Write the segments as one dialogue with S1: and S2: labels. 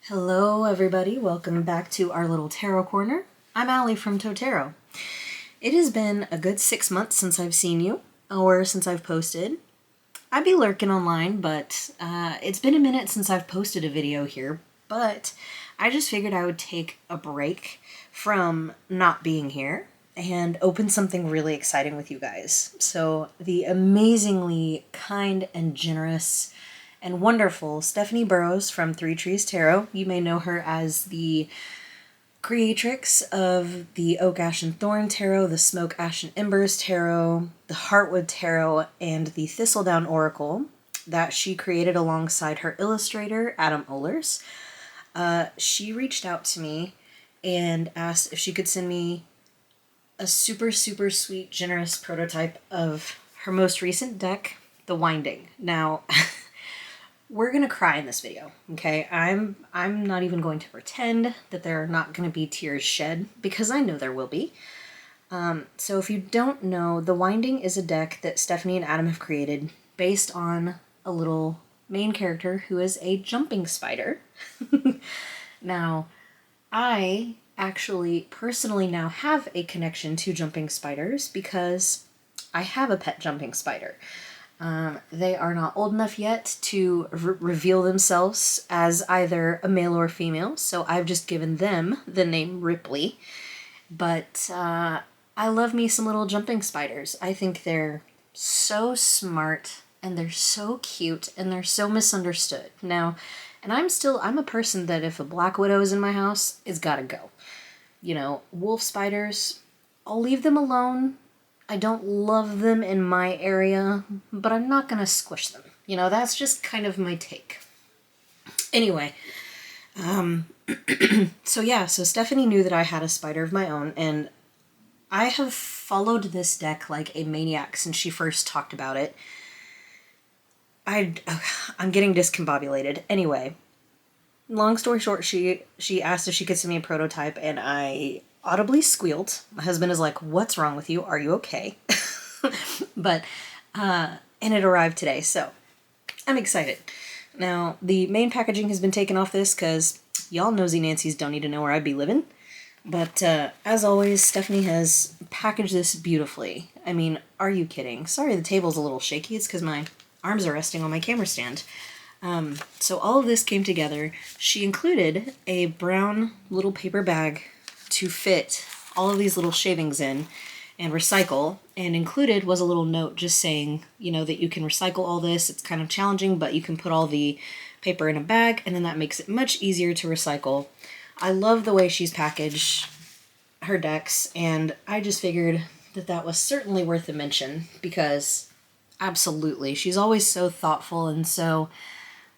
S1: Hello everybody, welcome back to our little tarot corner. I'm Allie from Totaro. It has been a good 6 months since I've seen you, or since I've posted. I'd be lurking online, but it's been a minute since I've posted a video here, but I just figured I would take a break from not being here and open something really exciting with you guys. So the amazingly kind and generous and wonderful Stephanie Burrows from Three Trees Tarot. You may know her as the creatrix of the Oak, Ash, and Thorn Tarot, the Smoke, Ash, and Embers Tarot, the Heartwood Tarot, and the Thistledown Oracle that she created alongside her illustrator, Adam Ohlers. She reached out to me and asked if she could send me a super sweet, generous prototype of her most recent deck, The Winding. Now, we're gonna cry in this video, okay? I'm not even going to pretend that there are not gonna be tears shed, because I know there will be. So if you don't know, The Winding is a deck that Stephanie and Adam have created based on a little main character who is a jumping spider. Now, I actually personally now have a connection to jumping spiders because I have a pet jumping spider. They are not old enough yet to reveal themselves as either a male or female, so I've just given them the name Ripley. But I love me some little jumping spiders. I think they're so smart, and they're so cute, and they're so misunderstood. Now, and I'm a person that if a black widow is in my house, it's gotta go. You know, wolf spiders, I'll leave them alone. I don't love them in my area, but I'm not gonna squish them. You know, that's just kind of my take. Anyway, so Stephanie knew that I had a spider of my own, and I have followed this deck like a maniac since she first talked about it. I'm getting discombobulated. Anyway, long story short, she asked if she could send me a prototype, and I audibly squealed. My husband is like, "What's wrong with you? Are you okay?" But, and it arrived today, so I'm excited. Now, the main packaging has been taken off this because y'all nosy Nancy's don't need to know where I'd be living. But, as always, Stephanie has packaged this beautifully. I mean, are you kidding? Sorry the table's a little shaky. It's because my arms are resting on my camera stand. So all of this came together. She included a brown little paper bag to fit all of these little shavings in and recycle, and included was a little note just saying, you know, that you can recycle all this. It's kind of challenging, but you can put all the paper in a bag, and then that makes it much easier to recycle. I love the way she's packaged her decks, and I just figured that that was certainly worth a mention, because absolutely, she's always so thoughtful and so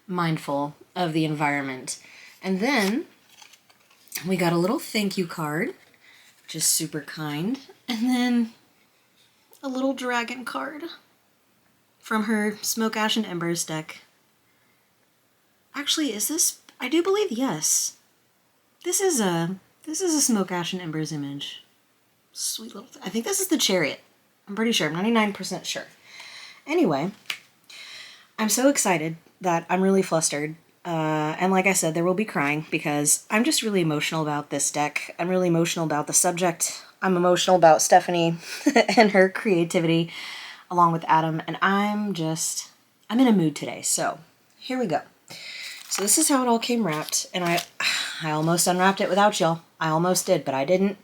S1: mindful of the environment. And then we got a little thank you card, which is super kind, and then a little dragon card from her Smoke, Ash, and Embers deck. Actually, is this? I do believe yes. This is a Smoke, Ash, and Embers image. Sweet little. I think this is the Chariot. I'm pretty sure. I'm 99% sure. Anyway, I'm so excited that I'm really flustered. And like I said, there will be crying because I'm just really emotional about this deck. I'm really emotional about the subject. I'm emotional about Stephanie and her creativity along with Adam. And I'm in a mood today. So here we go. So this is how it all came wrapped. And I almost unwrapped it without y'all. I almost did, but I didn't.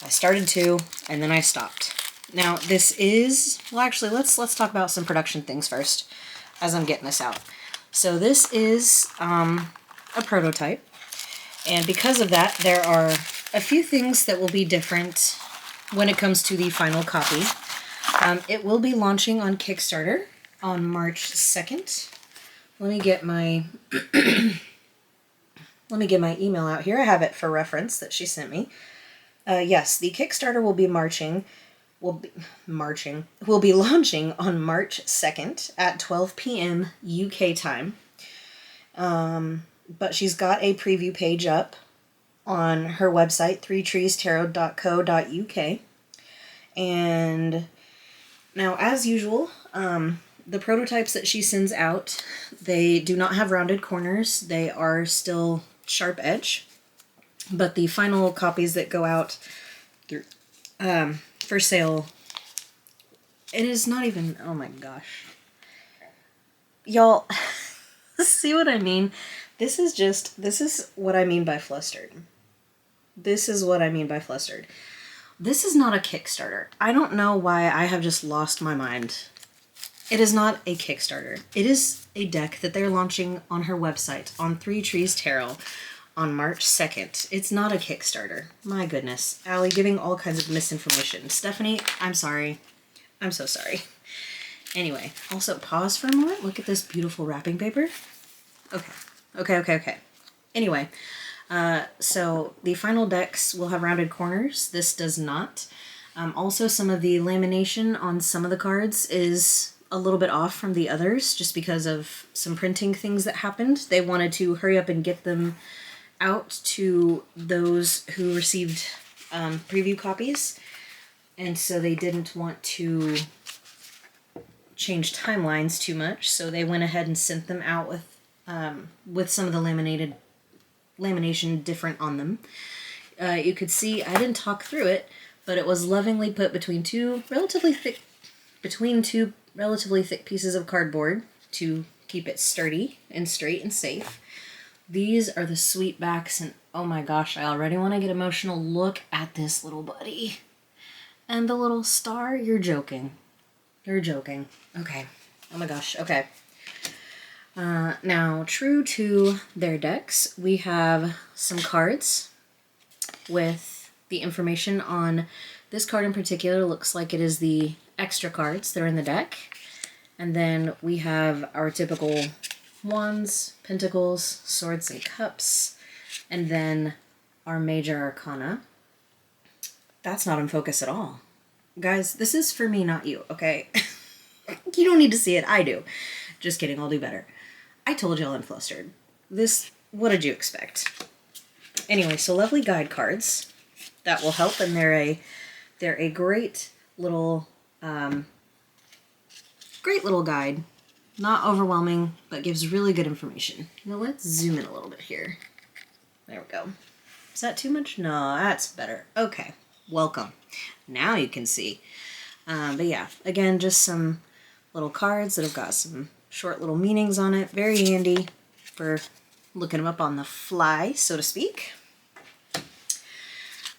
S1: I started to, and then I stopped. Now this is, well actually let's talk about some production things first as I'm getting this out. So this is a prototype, and because of that, there are a few things that will be different when it comes to the final copy. It will be launching on Kickstarter on March 2nd. Let me get my email out here. I have it for reference that she sent me. Yes, the Kickstarter will be launching on March 2nd at 12 p.m. UK time. But she's got a preview page up on her website, threetreestarot.co.uk. And now, as usual, the prototypes that she sends out, they do not have rounded corners. They are still sharp edge. But the final copies that go out through, for sale, it is not even, oh my gosh. Y'all, see what I mean? This is what I mean by flustered. This is what I mean by flustered. This is not a Kickstarter. I don't know why I have just lost my mind. It is not a Kickstarter. It is a deck that they're launching on her website, on Three Trees Tarot, on March 2nd. It's not a Kickstarter. My goodness. Allie giving all kinds of misinformation. Stephanie, I'm sorry. I'm so sorry. Anyway, also pause for a moment. Look at this beautiful wrapping paper. Okay. Anyway, so the final decks will have rounded corners. This does not. Also, some of the lamination on some of the cards is a little bit off from the others just because of some printing things that happened. They wanted to hurry up and get them out to those who received preview copies, and so they didn't want to change timelines too much, so they went ahead and sent them out with some of the lamination different on them. You could see I didn't talk through it, but it was lovingly put between two relatively thick pieces of cardboard to keep it sturdy and straight and safe. These are the sweet backs, and oh my gosh, I already want to get emotional. Look at this little buddy. And the little star, you're joking. You're joking. Okay. Oh my gosh. Okay. Now, true to their decks, we have some cards with the information on this card in particular. Looks like it is the extra cards that are in the deck. And then we have our typical wands, pentacles, swords, and cups. And then our major arcana. That's not in focus at all. Guys, this is for me, not you, okay? You don't need to see it. I do. Just kidding. I'll do better. I told y'all I'm flustered. What did you expect? Anyway, so lovely guide cards that will help, and they're a great little guide. Not overwhelming, but gives really good information. Now let's zoom in a little bit here. There we go. Is that too much? No, that's better. Okay. Welcome. Now you can see. But yeah, again, just some little cards that have got some short little meanings on it. Very handy for looking them up on the fly, so to speak.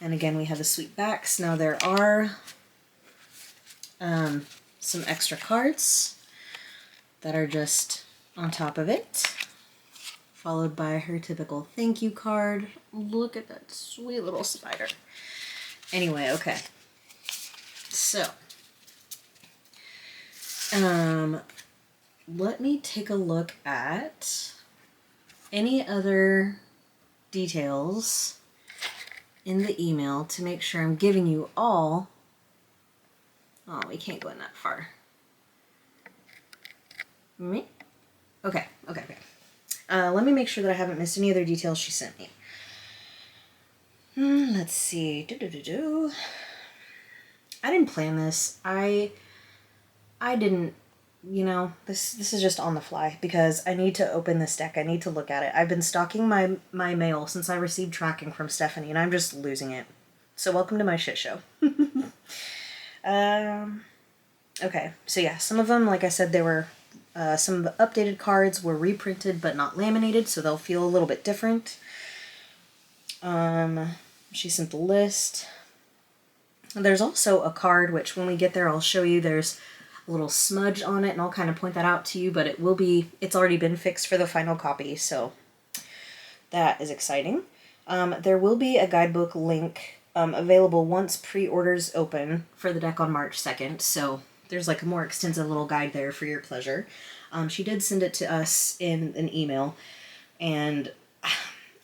S1: And again, we have the sweet backs. Now there are some extra cards that are just on top of it, followed by her typical thank you card. Look at that sweet little spider. Anyway, okay. So, let me take a look at any other details in the email to make sure I'm giving you all. Oh, we can't go in that far. Me? Okay. Let me make sure that I haven't missed any other details she sent me. Let's see. I didn't plan this. I didn't, this is just on the fly because I need to open this deck. I need to look at it. I've been stalking my mail since I received tracking from Stephanie, and I'm just losing it. So welcome to my shit show. Okay, so yeah, some of them, like I said, they were, some of the updated cards were reprinted but not laminated, so they'll feel a little bit different. She sent the list. There's also a card, which when we get there, I'll show you. There's a little smudge on it, and I'll kind of point that out to you, but it's already been fixed for the final copy, so that is exciting. There will be a guidebook link available once pre-orders open for the deck on March 2nd, so there's like a more extensive little guide there for your pleasure. She did send it to us in an email, and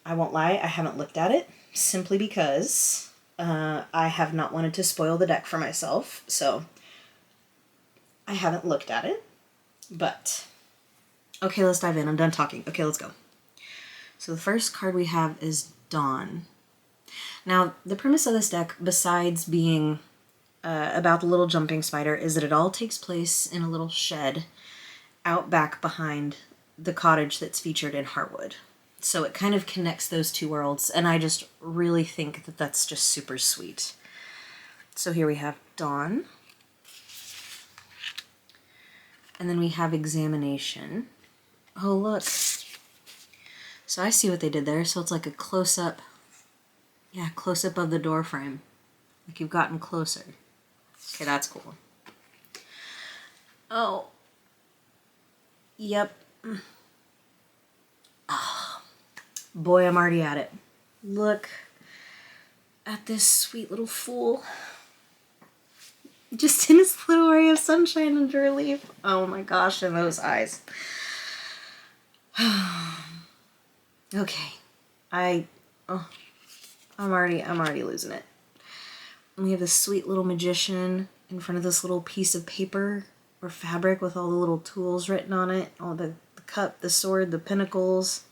S1: I won't lie, I haven't looked at it, simply because I have not wanted to spoil the deck for myself, so I haven't looked at it, but okay, let's dive in. I'm done talking. Okay, let's go. So the first card we have is Dawn. Now, the premise of this deck, besides being about the little jumping spider, is that it all takes place in a little shed out back behind the cottage that's featured in Heartwood. So it kind of connects those two worlds, and I just really think that that's just super sweet. So here we have Dawn. And then we have Examination. Oh, look. So I see what they did there. So it's like a close-up. Yeah, close-up of the door frame. Like you've gotten closer. Okay, that's cool. Oh. Yep. Oh. Boy, I'm already at it. Look at this sweet little fool. Just in his little ray of sunshine under a leaf. Oh my gosh, and those eyes. Okay. I'm already losing it. And we have this sweet little magician in front of this little piece of paper or fabric with all the little tools written on it. All the cup, the sword, the pinnacles,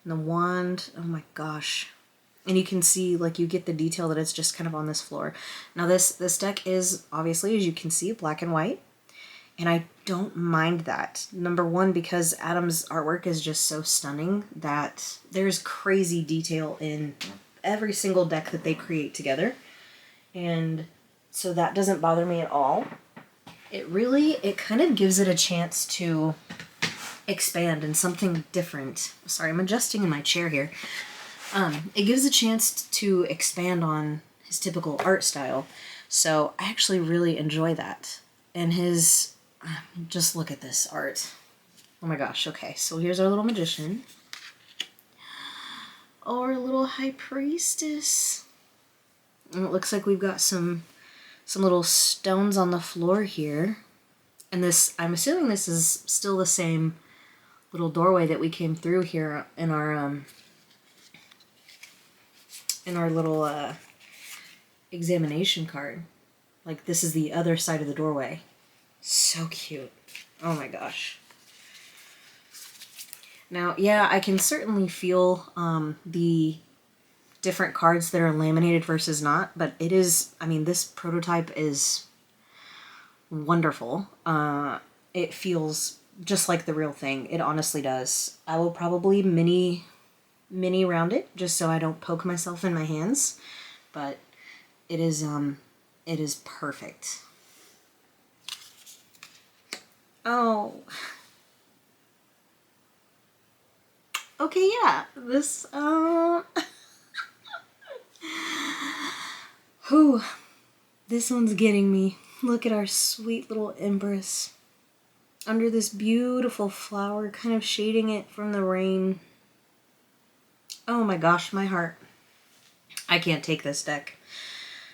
S1: and the wand. Oh my gosh. And you can see, like, you get the detail that it's just kind of on this floor. Now this deck is, obviously, as you can see, black and white. And I don't mind that. Number one, because Adam's artwork is just so stunning that there's crazy detail in every single deck that they create together. And so that doesn't bother me at all. It kind of gives it a chance to expand in something different. Sorry, I'm adjusting in my chair here. It gives a chance to expand on his typical art style. So I actually really enjoy that. And his, just look at this art. Oh my gosh, okay, so here's our little magician. Oh, our little high priestess. And it looks like we've got some little stones on the floor here. And this, I'm assuming this is still the same little doorway that we came through here in our little examination card. Like, this is the other side of the doorway. So cute. Oh my gosh. Now, yeah, I can certainly feel the different cards that are laminated versus not, but it is, I mean, this prototype is wonderful. It feels just like the real thing. It honestly does. I will probably mini round it just so I don't poke myself in my hands, but it is perfect. Oh. Okay, yeah. This Whew. This one's getting me. Look at our sweet little Empress under this beautiful flower, kind of shading it from the rain. Oh my gosh, my heart. I can't take this deck.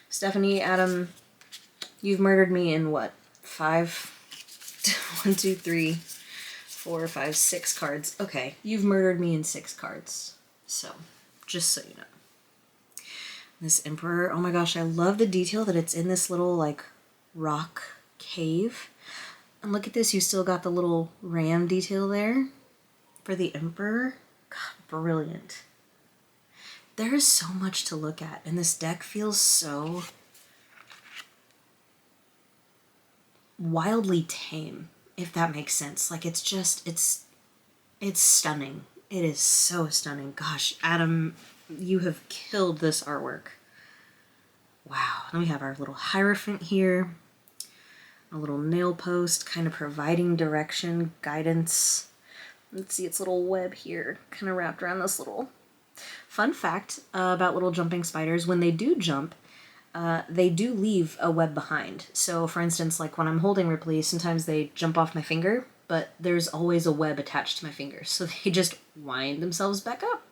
S1: Stephanie, Adam, you've murdered me in what? 5? 1, 2, 3, 4, 5, 6 cards. Okay, you've murdered me in 6 cards. So, just so you know. This Emperor, oh my gosh, I love the detail that it's in this little, like, rock cave. And look at this, you still got the little ram detail there for the Emperor. God, brilliant. There is so much to look at, and this deck feels so wildly tame, if that makes sense. Like, it's just, it's stunning. It is so stunning. Gosh, Adam, you have killed this artwork. Wow. Then we have our little Hierophant here. A little nail post, kind of providing direction, guidance. Let's see its little web here, kind of wrapped around this little... Fun fact about little jumping spiders, when they do jump, they do leave a web behind. So, for instance, like when I'm holding Ripley, sometimes they jump off my finger, but there's always a web attached to my finger. So they just wind themselves back up.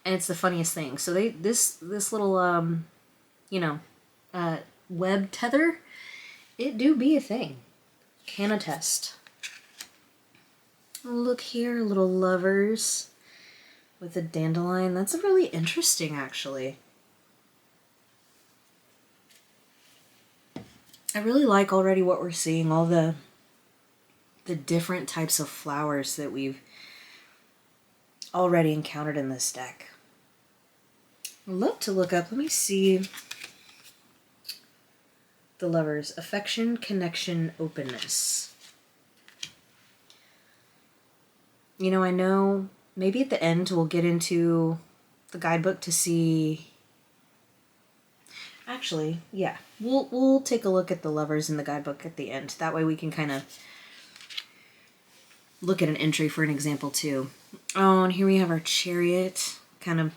S1: And it's the funniest thing. So this little, web tether, it do be a thing. Can attest. Look here, little lovers with a dandelion. That's really interesting, actually. I really like already what we're seeing, all the different types of flowers that we've already encountered in this deck. I'd love to look up, let me see the lovers. Affection, connection, openness. You know, I know maybe at the end we'll get into the guidebook to see. Actually, yeah, we'll take a look at the lovers in the guidebook at the end. That way we can kind of look at an entry for an example too. Oh, and here we have our chariot. Kind of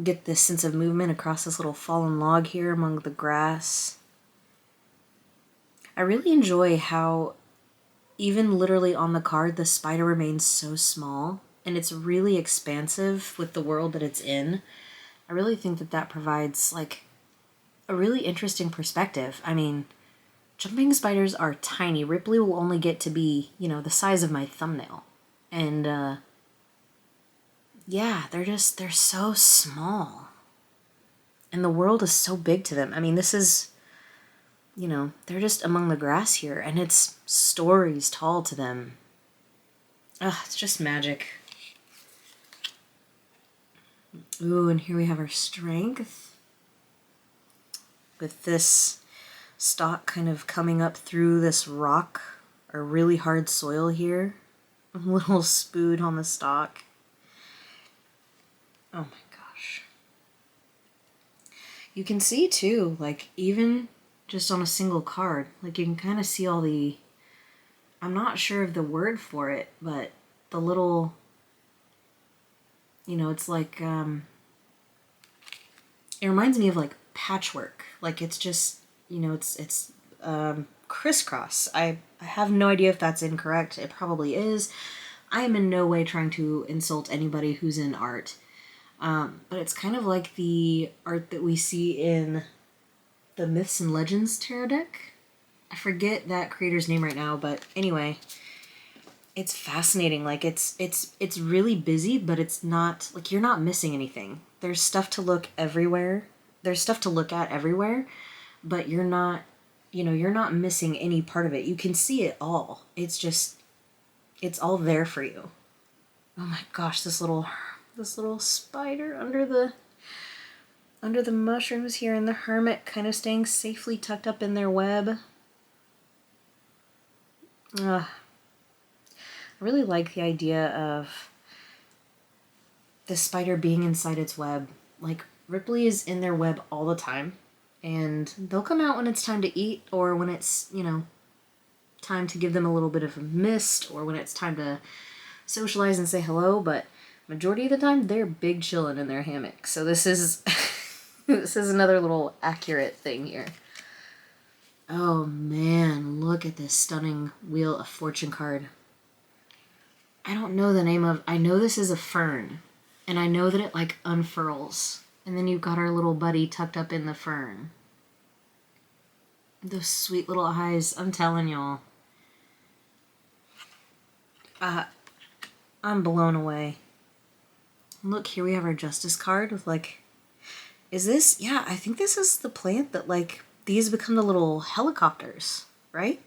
S1: get this sense of movement across this little fallen log here among the grass. I really enjoy how even literally on the card the spider remains so small and it's really expansive with the world that it's in. I really think that that provides like a really interesting perspective. I mean, jumping spiders are tiny. Ripley will only get to be, you know, the size of my thumbnail. And yeah, they're so small. And the world is so big to them. I mean, this is, you know, they're just among the grass here, and it's stories tall to them. Ugh, it's just magic. Ooh, and here we have our strength. With this stalk kind of coming up through this rock or really hard soil here. A little spood on the stalk. Oh my gosh. You can see too, like even just on a single card, like you can kind of see all the, I'm not sure of the word for it, but the little, you know, it's like, it reminds me of like patchwork. Like it's just, you know, it's crisscross. I have no idea if that's incorrect. It probably is. I am in no way trying to insult anybody who's in art. But it's kind of like the art that we see in the Myths and Legends tarot deck. I forget that creator's name right now, but anyway, it's fascinating. Like it's really busy, but it's not like you're not missing anything. There's stuff to look everywhere. There's stuff to look at everywhere, but you're not, you know, you're not missing any part of it. You can see it all. It's just, it's all there for you. Oh my gosh, this little spider under the mushrooms here, and the hermit kind of staying safely tucked up in their web. I really like the idea of the spider being inside its web. Like, Ripley is in their web all the time, and they'll come out when it's time to eat, or when it's, you know, time to give them a little bit of a mist, or when it's time to socialize and say hello, but majority of the time they're big chilling in their hammock. So this is this is another little accurate thing here. Oh man, look at this stunning Wheel of Fortune card. I don't know the name of, I know this is a fern, and I know that it like unfurls, and then you've got our little buddy tucked up in the fern. Those sweet little eyes, I'm telling y'all. I'm blown away. Look, here we have our Justice card with like, is this, yeah, I think this is the plant that like, these become the little helicopters, right?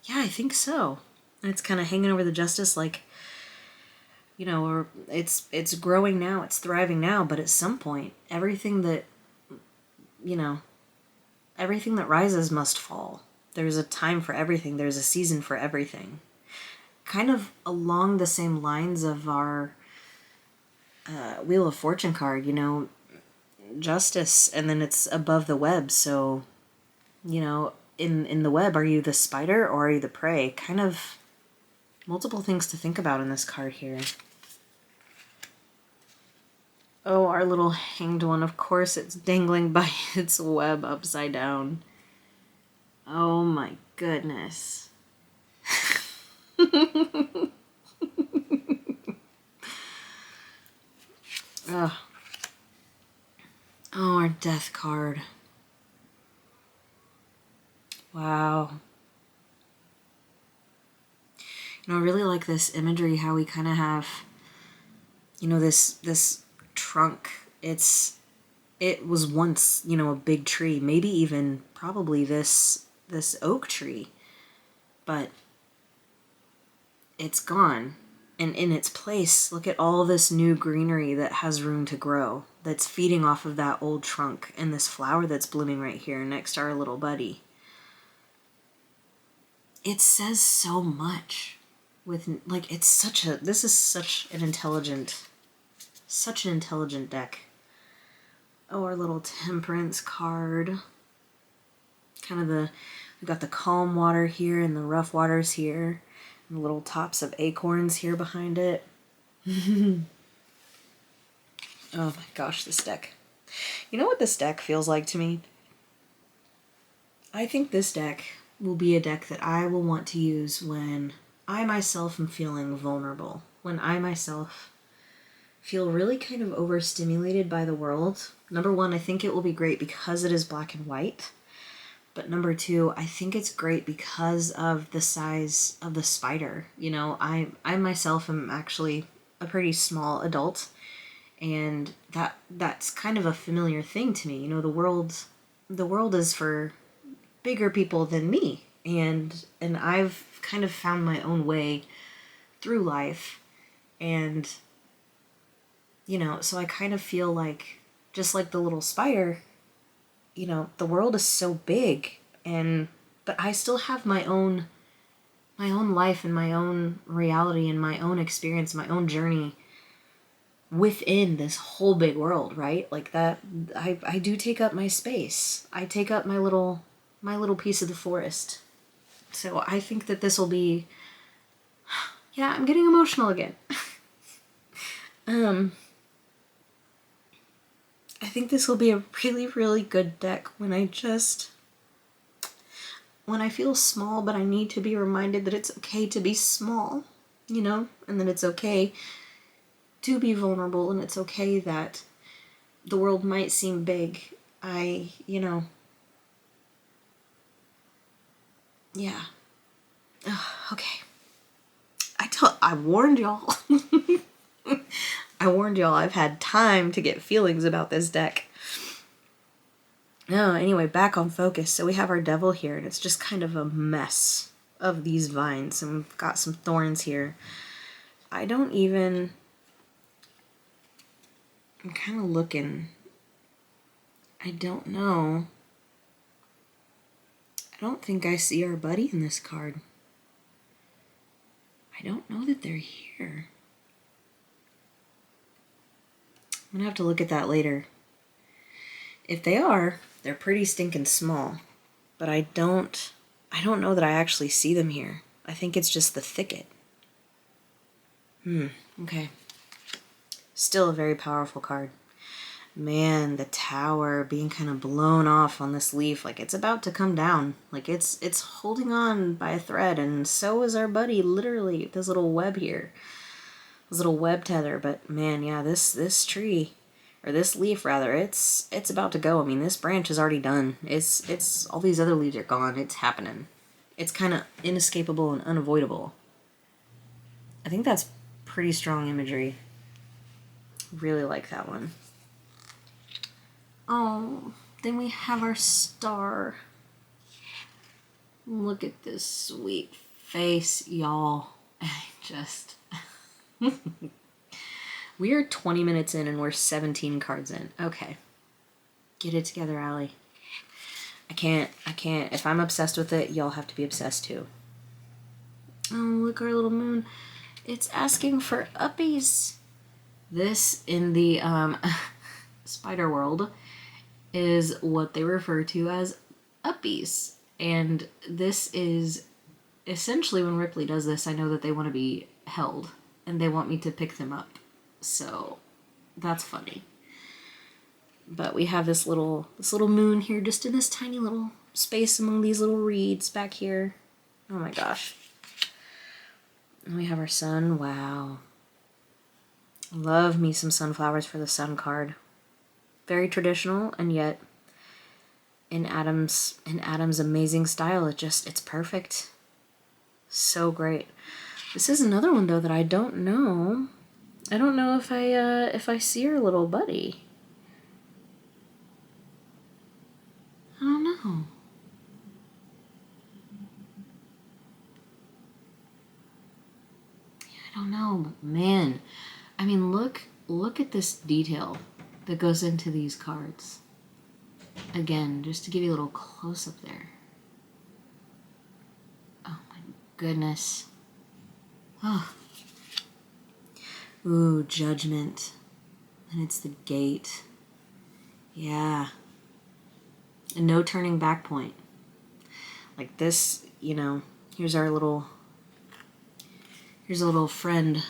S1: Yeah, I think so. And it's kind of hanging over the Justice like, you know, or it's growing now, it's thriving now, but at some point, everything that, you know, everything that rises must fall. There's a time for everything. There's a season for everything. Kind of along the same lines of our Wheel of Fortune card, you know, Justice, and then it's above the web, so, you know, in the web, are you the spider or are you the prey? Kind of multiple things to think about in this card here. Oh, our little hanged one, of course it's dangling by its web upside down. Oh my goodness. Ugh. Oh, our death card. Wow. You know, I really like this imagery, how we kind of have, you know, this trunk. It was once, you know, a big tree, maybe even probably this oak tree, but it's gone. And in its place, look at all this new greenery that has room to grow, that's feeding off of that old trunk and this flower that's blooming right here next to our little buddy. It says so much. with, like, this is such an intelligent deck. Oh, our little temperance card. Kind of we've got the calm water here and the rough waters here. And the little tops of acorns here behind it. Oh my gosh, this deck. You know what this deck feels like to me? I think this deck will be a deck that I will want to use when I myself am feeling vulnerable. When I myself feel really kind of overstimulated by the world. Number one, I think it will be great because it is black and white. But number two, I think it's great because of the size of the spider. You know, I myself am actually a pretty small adult, and that's kind of a familiar thing to me. You know, the world is for bigger people than me, and I've kind of found my own way through life, and you know, so I kind of feel like, just like the little spider, you know, the world is so big, but I still have my own life and my own reality and my own experience, my own journey within this whole big world, right? Like that, I do take up my space. I take up my little piece of the forest. So I think that this will be, yeah, I'm getting emotional again. I think this will be a really, really good deck when I feel small, but I need to be reminded that it's okay to be small, you know, and that it's okay to be vulnerable, and it's okay that the world might seem big. Yeah. Ugh, okay. I warned y'all. I warned y'all I've had time to get feelings about this deck. No, anyway, back on focus. So we have our devil here, and it's just kind of a mess of these vines, and we've got some thorns here. I'm kind of looking. I don't know. I don't think I see our buddy in this card. I don't know that they're here. I'm gonna have to look at that later. If they are, they're pretty stinking small. But I don't know that I actually see them here. I think it's just the thicket. Okay. Still a very powerful card. Man, the tower being kind of blown off on this leaf, like it's about to come down. Like it's holding on by a thread, and so is our buddy, literally, this little web here. This little web tether, but man, yeah, this tree, or this leaf rather, it's about to go. I mean, this branch is already done. It's all these other leaves are gone. It's happening. It's kind of inescapable and unavoidable. I think that's pretty strong imagery. Really like that one. Oh, then we have our star. Look at this sweet face, y'all. We are 20 minutes in and we're 17 cards in. Okay. Get it together, Allie. I can't. If I'm obsessed with it, y'all have to be obsessed too. Oh, look, our little moon. It's asking for uppies. This, in the spider world, is what they refer to as uppies. And this is essentially, when Ripley does this, I know that they want to be held and they want me to pick them up. So that's funny. But we have this little moon here, just in this tiny little space among these little reeds back here. Oh my gosh. And we have our sun. Wow. Love me some sunflowers for the sun card. Very traditional, and yet in Adam's amazing style, it's perfect. So great. This is another one though that I don't know. I don't know if I see our little buddy. I don't know. I don't know, but man, I mean, look at this detail that goes into these cards. Again, just to give you a little close up there. Oh my goodness. Oh. Ooh, judgment. And it's the gate. Yeah. And no turning back point. Like this, here's a little friend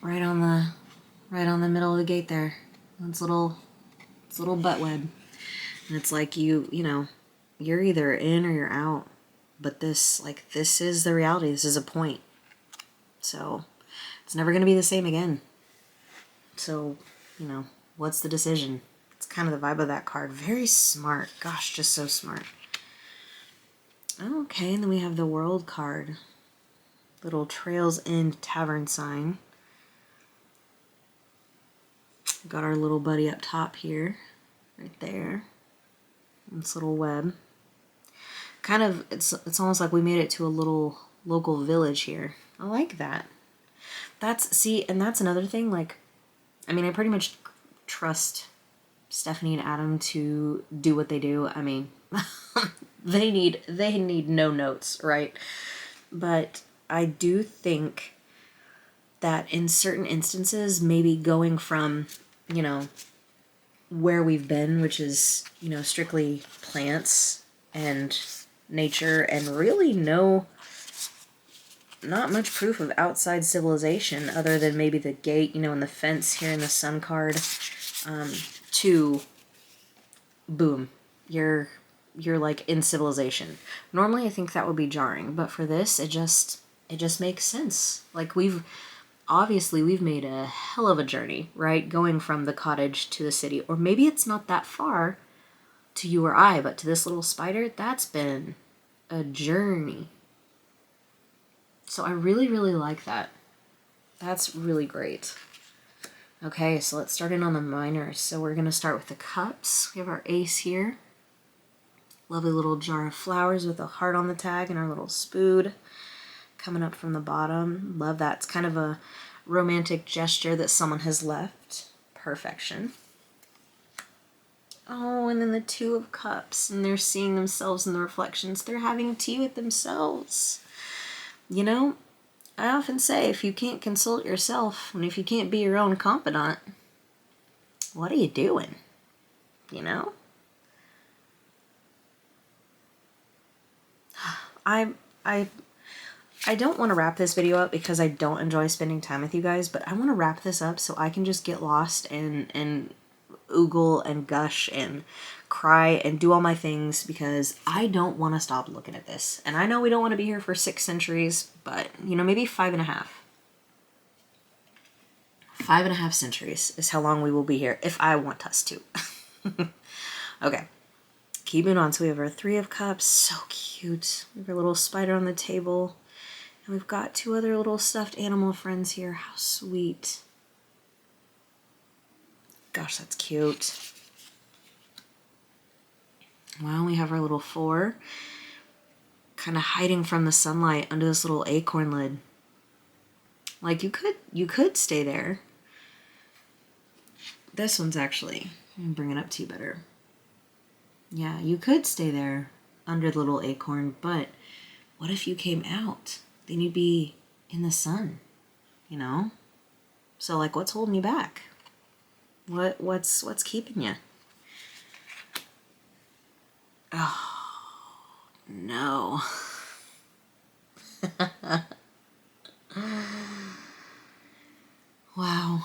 S1: right on the middle of the gate there. It's little butt web. And it's like you're either in or you're out. But this is the reality. This is a point. So it's never going to be the same again. So, what's the decision? It's kind of the vibe of that card. Very smart. Gosh, just so smart. Okay, and then we have the World card. Little Trails End Tavern sign. Got our little buddy up top here. Right there. This little web. Kind of, it's almost like we made it to a little local village here. I like that. And that's another thing, like, I mean, I pretty much trust Stephanie and Adam to do what they do. I mean, they need no notes, right? But I do think that in certain instances, maybe going from, where we've been, which is, strictly plants and nature, and really not much proof of outside civilization other than maybe the gate, and the fence here in the sun card, to boom, you're like in civilization. Normally I think that would be jarring, but for this, it just makes sense. Like we've made a hell of a journey, right? Going from the cottage to the city, or maybe it's not that far to you or I, but to this little spider, that's been a journey. So I really, really like that. That's really great. Okay, so let's start in on the minors. So we're going to start with the cups. We have our ace here. Lovely little jar of flowers with a heart on the tag and our little spood coming up from the bottom. Love that. It's kind of a romantic gesture that someone has left. Perfection. Oh, and then the Two of Cups, and they're seeing themselves in the reflections. They're having tea with themselves. I often say, if you can't consult yourself, and if you can't be your own confidant, what are you doing? I don't want to wrap this video up because I don't enjoy spending time with you guys, but I want to wrap this up so I can just get lost and oogle and gush and cry and do all my things, because I don't want to stop looking at this. And I know we don't want to be here for 6 centuries, but, maybe 5.5. 5.5 centuries is how long we will be here, if I want us to. Okay. Keeping on. So we have our Three of Cups. So cute. We have our little spider on the table. And we've got 2 other little stuffed animal friends here. How sweet. Gosh, that's cute. Wow, we have our little 4 kind of hiding from the sunlight under this little acorn lid. Like, you could stay there. This one's actually, let me bring it up to you better. Yeah, you could stay there under the little acorn, but what if you came out? Then you'd be in the sun, So, like, what's holding you back? What's keeping you? Oh, no. Wow.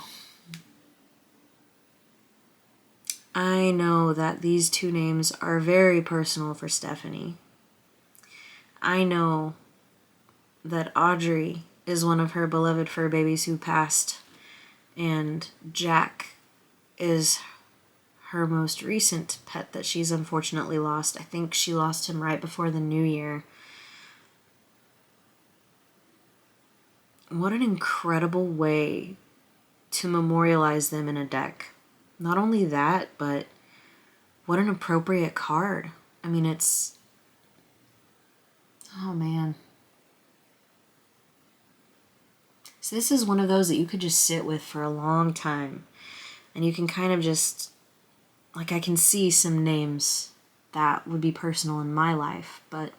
S1: I know that these 2 names are very personal for Stephanie. I know that Audrey is one of her beloved fur babies who passed, and Jack is her most recent pet that she's unfortunately lost. I think she lost him right before the new year. What an incredible way to memorialize them in a deck. Not only that, but what an appropriate card. I mean, it's... Oh, man. So this is one of those that you could just sit with for a long time. And you can kind of just... Like, I can see some names that would be personal in my life, but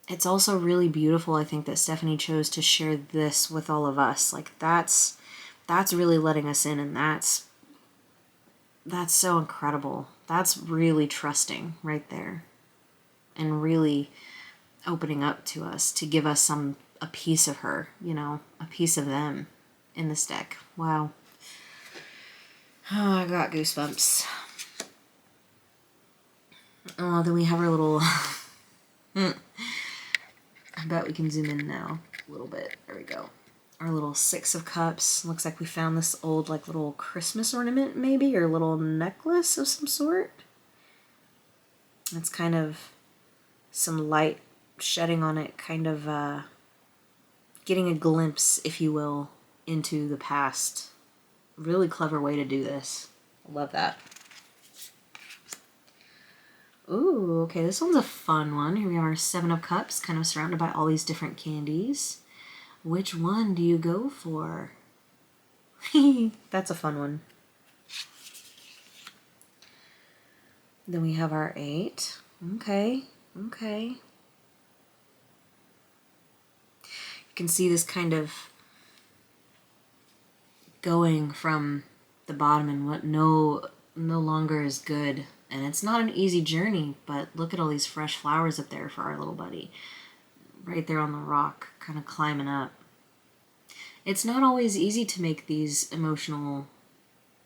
S1: it's also really beautiful, I think, that Stephanie chose to share this with all of us. Like, that's really letting us in, and that's so incredible. That's really trusting right there, and really opening up to us to give us a piece of her, a piece of them in this deck. Wow. Oh, I got goosebumps. Oh, then we have our little... I bet we can zoom in now a little bit. There we go. Our little 6 of Cups. Looks like we found this old, like, little Christmas ornament, maybe, or little necklace of some sort. It's kind of some light shedding on it, kind of getting a glimpse, if you will, into the past. Really clever way to do this. I love that. Ooh, okay, this one's a fun one. Here we have our 7 of Cups, kind of surrounded by all these different candies. Which one do you go for? That's a fun one. Then we have our 8. Okay. You can see this kind of going from the bottom and what no longer is good. And it's not an easy journey, but look at all these fresh flowers up there for our little buddy. Right there on the rock, kind of climbing up. It's not always easy to make these emotional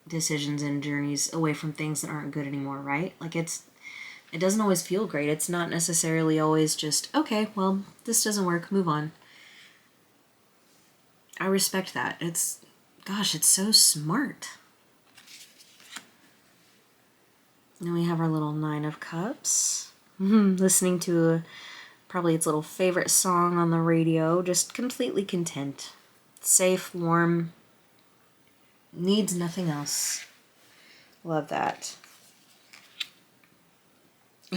S1: decisions and journeys away from things that aren't good anymore, right? Like, it doesn't always feel great. It's not necessarily always just, okay, well, this doesn't work, move on. I respect that. Gosh, it's so smart. Then we have our little 9 of Cups. Listening to probably its little favorite song on the radio, just completely content. Safe, warm, needs nothing else. Love that.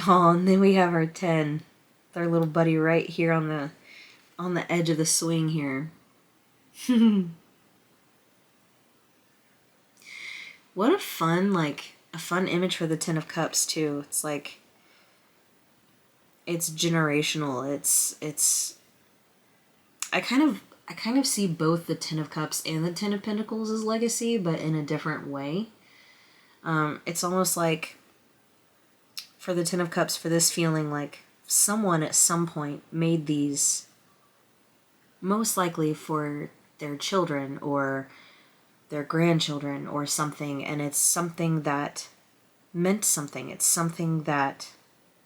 S1: Oh, and then we have our 10. Our little buddy right here on the edge of the swing here. What a fun image for the 10 of Cups too. It's like, it's generational. It's I kind of see both the 10 of Cups and the 10 of Pentacles as legacy, but in a different way. It's almost like, for the 10 of Cups, for this feeling, like someone at some point made these, most likely for their children or their grandchildren or something, and it's something that meant something. It's something that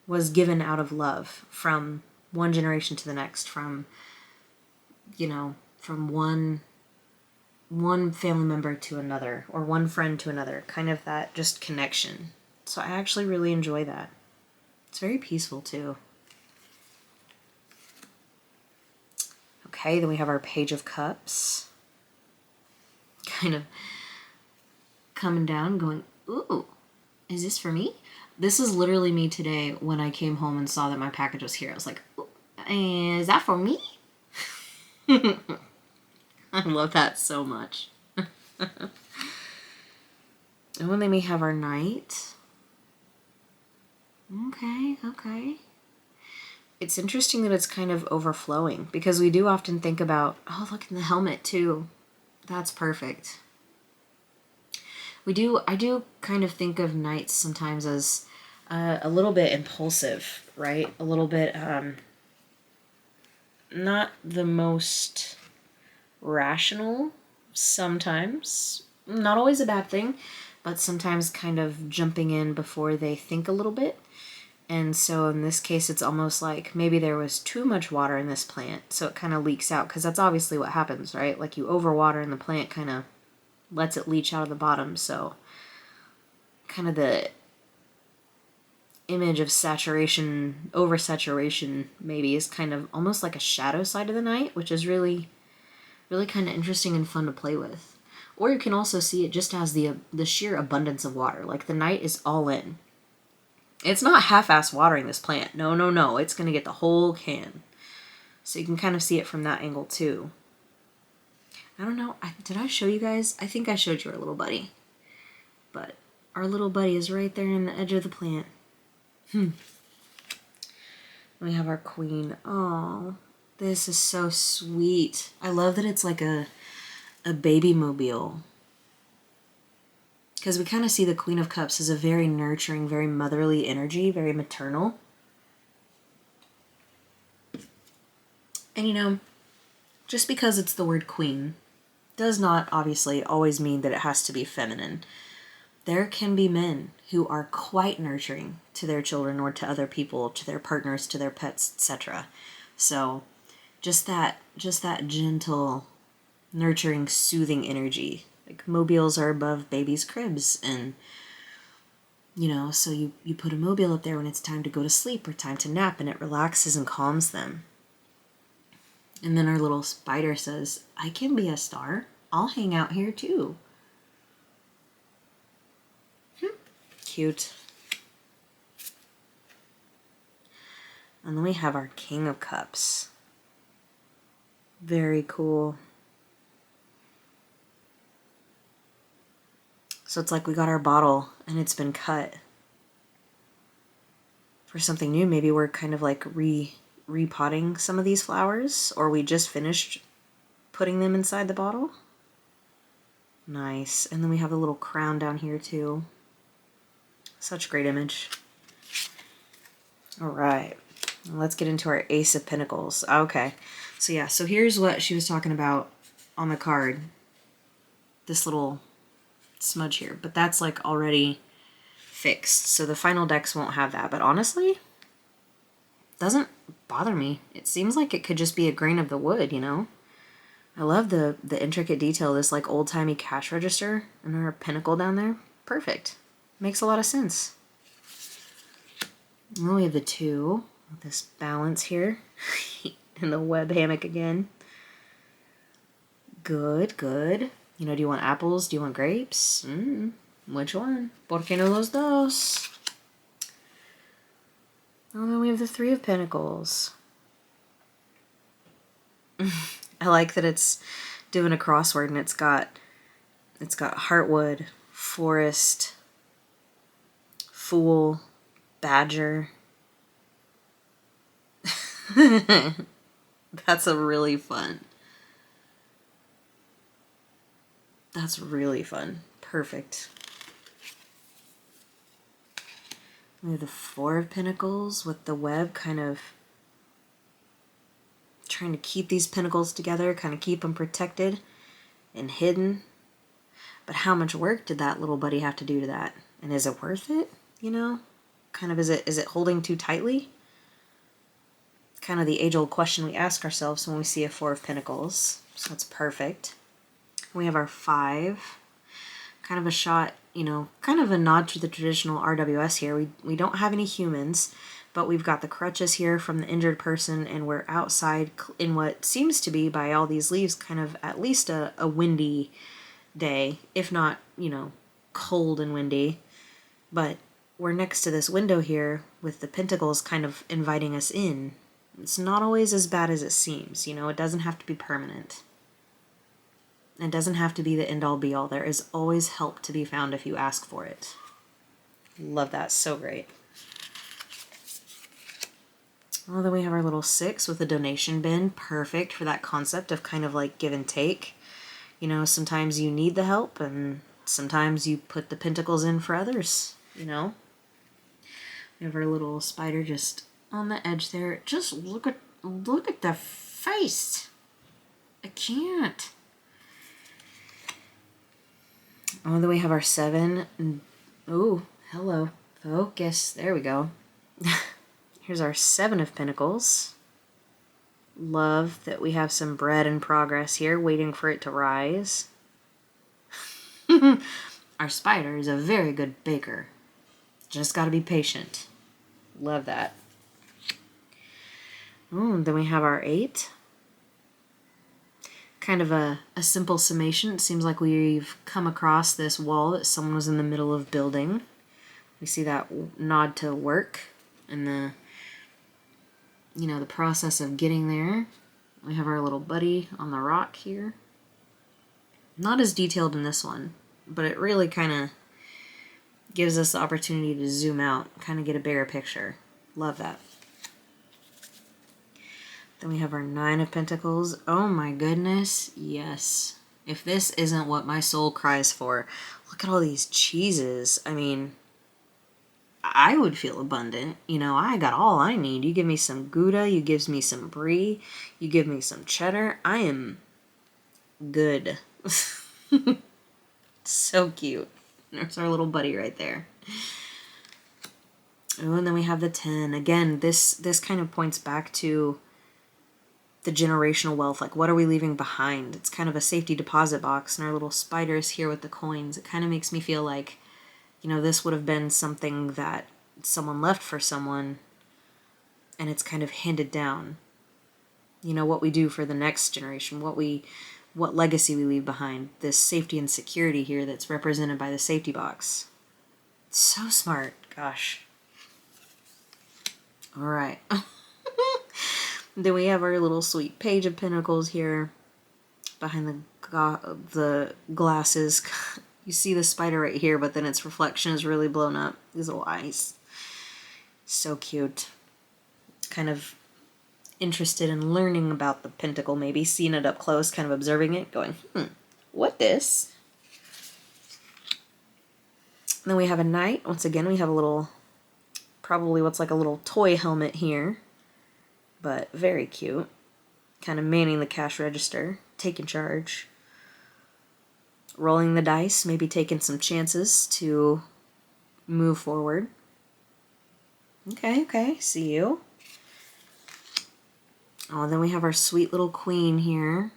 S1: was given out of love from one generation to the next, from one family member to another, or one friend to another, kind of that just connection. So I actually really enjoy that. It's very peaceful too. Okay, then we have our Page of Cups. Kind of coming down, going, ooh, is this for me? This is literally me today when I came home and saw that my package was here. I was like, ooh, is that for me? I love that so much. And then we have our Knight. Okay. It's interesting that it's kind of overflowing, because we do often think about, oh, look in the helmet too. That's perfect. I do kind of think of Knights sometimes as a little bit impulsive, right? A little bit, not the most rational sometimes. Not always a bad thing, but sometimes kind of jumping in before they think a little bit. And so in this case, it's almost like maybe there was too much water in this plant, so it kind of leaks out, because that's obviously what happens, right? Like, you overwater and the plant kind of lets it leach out of the bottom. So kind of the image of saturation, oversaturation maybe, is kind of almost like a shadow side of the Knight, which is really, really kind of interesting and fun to play with. Or you can also see it just as the sheer abundance of water. Like, the Knight is all in. It's not half-ass watering this plant. No. It's going to get the whole can. So you can kind of see it from that angle too. I don't know. Did I show you guys? I think I showed you our little buddy. But our little buddy is right there in the edge of the plant. We have our queen. Oh, this is so sweet. I love that it's like a baby mobile. Because we kind of see the Queen of Cups as a very nurturing, very motherly energy, very maternal. And you know, just because it's the word queen does not obviously always mean that it has to be feminine. There can be men who are quite nurturing to their children or to other people, to their partners, to their pets, etc. So just that gentle, nurturing, soothing energy. Like mobiles are above babies' cribs, and you know, so you put a mobile up there when it's time to go to sleep or time to nap, and it relaxes and calms them. And then our little spider says, I can be a star. I'll hang out here too. Cute. And then we have our King of Cups. Very cool. So it's like we got our bottle and it's been cut for something new. Maybe we're kind of like repotting some of these flowers, or we just finished putting them inside the bottle. Nice. And then we have a little crown down here too. Such a great image. All right, let's get into our Ace of Pentacles. Okay, so yeah, so here's what she was talking about on the card. This little smudge here, but that's like already fixed, so the final decks won't have that. But honestly, doesn't bother me. It seems like it could just be a grain of the wood, you know? I love the intricate detail, this like old-timey cash register and her pentacle down there. Perfect. Makes a lot of sense. And then we have the 2, this balance here, and the web hammock again. Good, good. You know, do you want apples? Do you want grapes? Which one? ¿Por qué no los dos? Oh, then we have the 3 of Pentacles. I like that it's doing a crossword and it's got Heartwood, Forest, Fool, Badger. That's really fun. That's really fun. Perfect. We have the 4 of Pentacles with the web kind of trying to keep these pentacles together, kind of keep them protected and hidden. But how much work did that little buddy have to do to that? And is it worth it? You know? Kind of, is it holding too tightly? Kind of the age-old question we ask ourselves when we see a 4 of Pentacles. So that's perfect. We have our 5. Kind of a shot, you know, kind of a nod to the traditional RWS here. We don't have any humans, but we've got the crutches here from the injured person, and we're outside in what seems to be, by all these leaves, kind of at least a windy day, if not, you know, cold and windy. But we're next to this window here with the pentacles kind of inviting us in. It's not always as bad as it seems, you know, it doesn't have to be permanent. It doesn't have to be the end-all be-all. There is always help to be found if you ask for it. Love that. So great. Well, then we have our little 6 with a donation bin. Perfect for that concept of kind of like give and take. You know, sometimes you need the help and sometimes you put the pentacles in for others, you know. We have our little spider just on the edge there. Just look at the face. I can't. Oh, then we have our 7. Oh, hello. Focus. There we go. Here's our 7 of Pentacles. Love that we have some bread in progress here, waiting for it to rise. Our spider is a very good baker. Just gotta be patient. Love that. Oh, then we have our 8. Kind of a simple summation. It seems like we've come across this wall that someone was in the middle of building. We see that nod to work and the, you know, the process of getting there. We have our little buddy on the rock here. Not as detailed in this one, but it really kind of gives us the opportunity to zoom out, kind of get a bigger picture. Love that. Then we have our Nine of Pentacles. Oh my goodness, yes. If this isn't what my soul cries for, look at all these cheeses. I mean, I would feel abundant. You know, I got all I need. You give me some Gouda, you give me some Brie, you give me some cheddar. I am good. So cute. There's our little buddy right there. Oh, and then we have the 10. Again, this kind of points back to the generational wealth. Like, what are we leaving behind? It's kind of a safety deposit box, and our little spiders here with the coins. It kind of makes me feel like, you know, this would have been something that someone left for someone, and it's kind of handed down. You know, what we do for the next generation, what legacy we leave behind. This safety and security here that's represented by the safety box. It's so smart. Gosh. All right. Then we have our little sweet Page of Pentacles here behind the glasses. You see the spider right here, but then its reflection is really blown up. These little eyes. So cute. Kind of interested in learning about the pentacle, maybe seeing it up close, kind of observing it, going, what this? And then we have a knight. Once again, we have a little, probably what's like a little toy helmet here, but very cute. Kind of manning the cash register, taking charge, rolling the dice, maybe taking some chances to move forward. Okay, see you. Oh, then we have our sweet little queen here,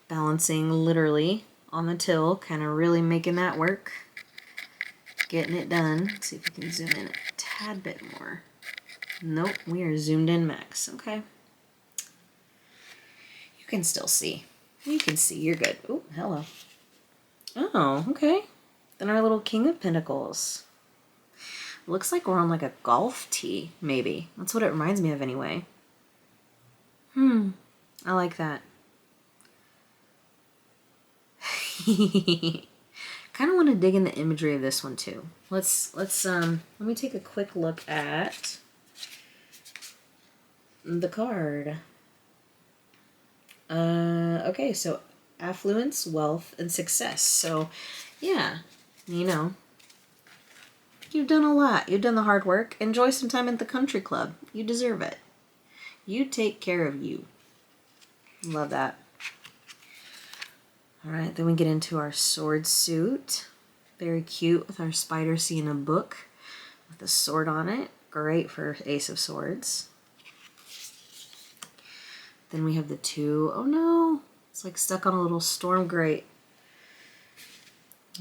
S1: balancing literally on the till, kind of really making that work. Getting it done. Let's see if we can zoom in a tad bit more. Nope, we are zoomed in max. Okay. You can still see. You can see, you're good. Oh, hello. Oh, okay. Then our little King of Pentacles. Looks like we're on like a golf tee, maybe. That's what it reminds me of anyway. I like that. Kind of want to dig in the imagery of this one too. Let me take a quick look at the card. Okay, so affluence, wealth, and success. So, yeah, you know, you've done a lot. You've done the hard work. Enjoy some time at the country club. You deserve it. You take care of you. Love that. All right, then we get into our sword suit. Very cute with our spider seeing a book with a sword on it. Great for Ace of Swords. Then we have the 2. Oh no, it's like stuck on a little storm grate.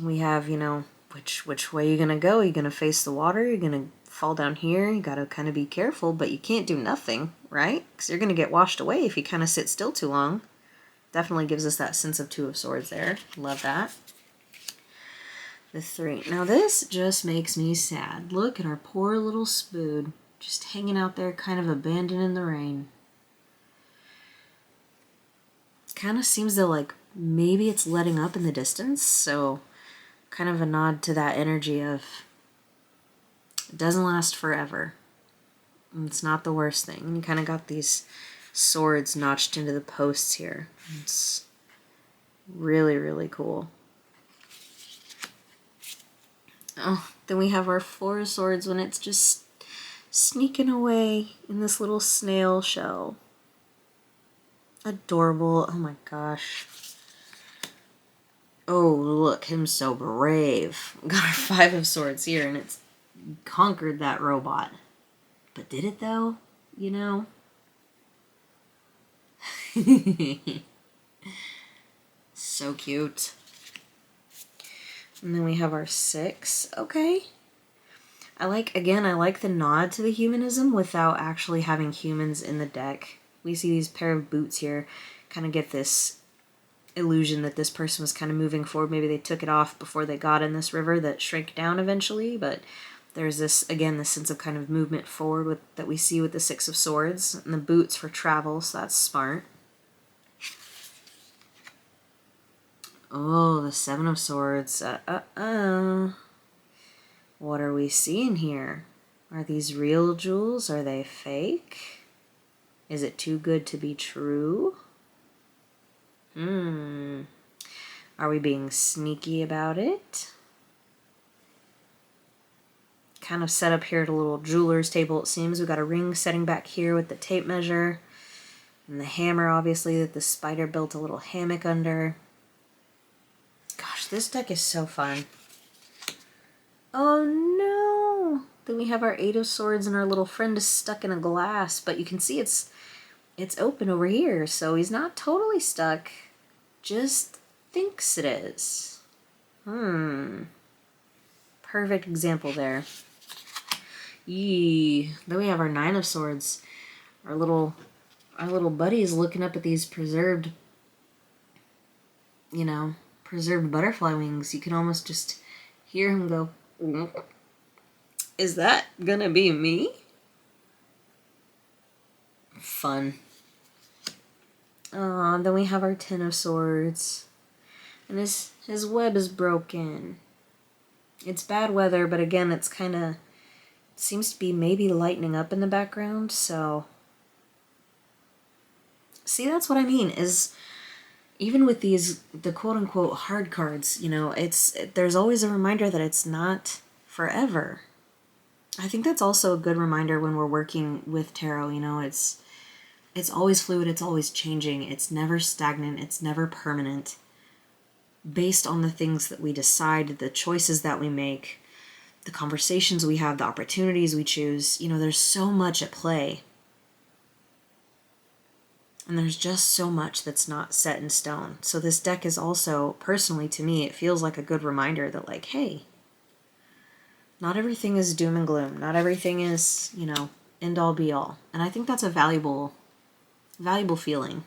S1: We have, you know, which way you gonna go? Are you gonna face the water? You're gonna fall down here? You gotta kind of be careful, but you can't do nothing, right? Because you're gonna get washed away if you kind of sit still too long. Definitely gives us that sense of 2 of Swords there. Love that. The 3. Now this just makes me sad. Look at our poor little spood, just hanging out there, kind of abandoned in the rain. Kind of seems though like maybe it's letting up in the distance, so kind of a nod to that energy of it doesn't last forever. And it's not the worst thing. And you kind of got these swords notched into the posts here. It's really, really cool. Oh, then we have our 4 of Swords when it's just sneaking away in this little snail shell. Adorable. Oh my gosh. Oh, look, him so brave. Got our 5 of Swords here, and it's conquered that robot. But did it, though? You know? So cute. And then we have our 6. Okay. I like the nod to the humanism without actually having humans in the deck. We see these pair of boots here, kind of get this illusion that this person was kind of moving forward. Maybe they took it off before they got in this river that shrank down eventually, but there's this, again, this sense of kind of movement forward that we see with the 6 of Swords, and the boots for travel, so that's smart. Oh, the 7 of Swords. What are we seeing here? Are these real jewels? Are they fake? Is it too good to be true? Are we being sneaky about it? Kind of set up here at a little jeweler's table, it seems. We've got a ring setting back here with the tape measure. And the hammer, obviously, that the spider built a little hammock under. Gosh, this deck is so fun. Oh no! Then we have our Eight of Swords and our little friend is stuck in a glass. But you can see it's open over here, so he's not totally stuck. Just thinks it is. Perfect example there. Yee. Then we have our Nine of Swords. Our little buddy's looking up at these preserved butterfly wings. You can almost just hear him go, is that gonna be me? Fun. Then we have our Ten of Swords. And his web is broken. It's bad weather, but again, it's kind of seems to be maybe lightening up in the background, so see, that's what I mean, is even with the quote-unquote hard cards, there's always a reminder that it's not forever. I think that's also a good reminder when we're working with tarot, it's always fluid, it's always changing, it's never stagnant, it's never permanent. Based on the things that we decide, the choices that we make, the conversations we have, the opportunities we choose, there's so much at play. And there's just so much that's not set in stone. So this deck is also, personally to me, it feels like a good reminder that like, hey, not everything is doom and gloom. Not everything is, end all be all. And I think that's a valuable feeling.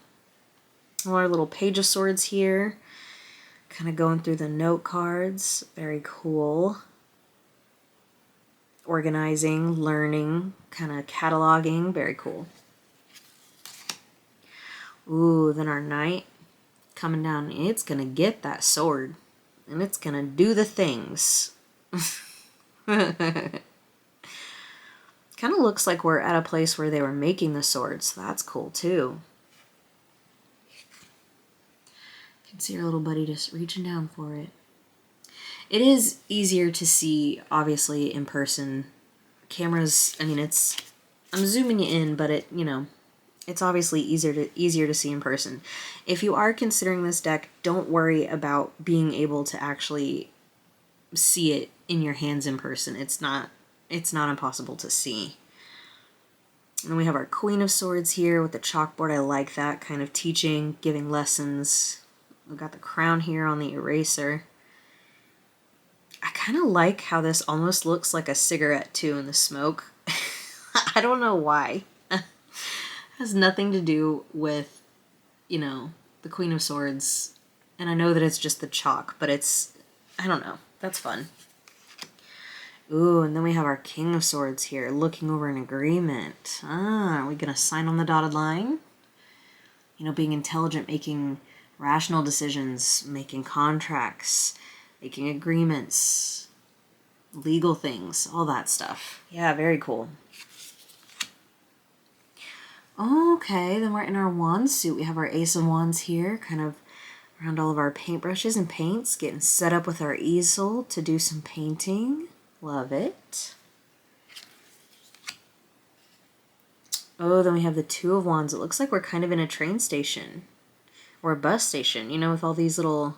S1: Our little Page of Swords here. Kind of going through the note cards. Very cool. Organizing, learning, kind of cataloging. Very cool. Ooh, then our Knight coming down. It's going to get that sword. And it's going to do the things. Kind of looks like we're at a place where they were making the swords. So that's cool too. You can see our little buddy just reaching down for it. It is easier to see, obviously, in person. Cameras, I'm zooming you in, but it's obviously easier to see in person. If you are considering this deck, don't worry about being able to actually see it in your hands in person. It's not impossible to see. And then we have our Queen of Swords here with the chalkboard. I like that kind of teaching, giving lessons. We've got the crown here on the eraser. I kind of like how this almost looks like a cigarette too in the smoke. I don't know why. It has nothing to do with, the Queen of Swords. And I know that it's just the chalk, but I don't know. That's fun. Ooh, and then we have our King of Swords here, looking over an agreement. Are we going to sign on the dotted line? Being intelligent, making rational decisions, making contracts, making agreements, legal things, all that stuff. Yeah, very cool. Okay, then we're in our wand suit. We have our Ace of Wands here, kind of around all of our paintbrushes and paints, getting set up with our easel to do some painting. Love it. Oh, then we have the Two of Wands. It looks like we're kind of in a train station or a bus station, with all these little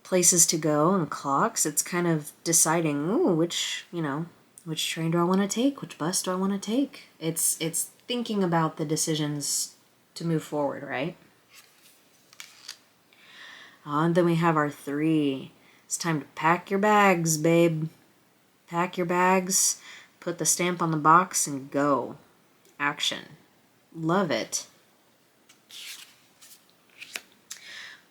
S1: places to go and clocks. It's kind of deciding, ooh, which train do I want to take? Which bus do I want to take? It's thinking about the decisions to move forward, right? And then we have our Three. It's time to pack your bags, babe. Pack your bags, put the stamp on the box, and go. Action. Love it.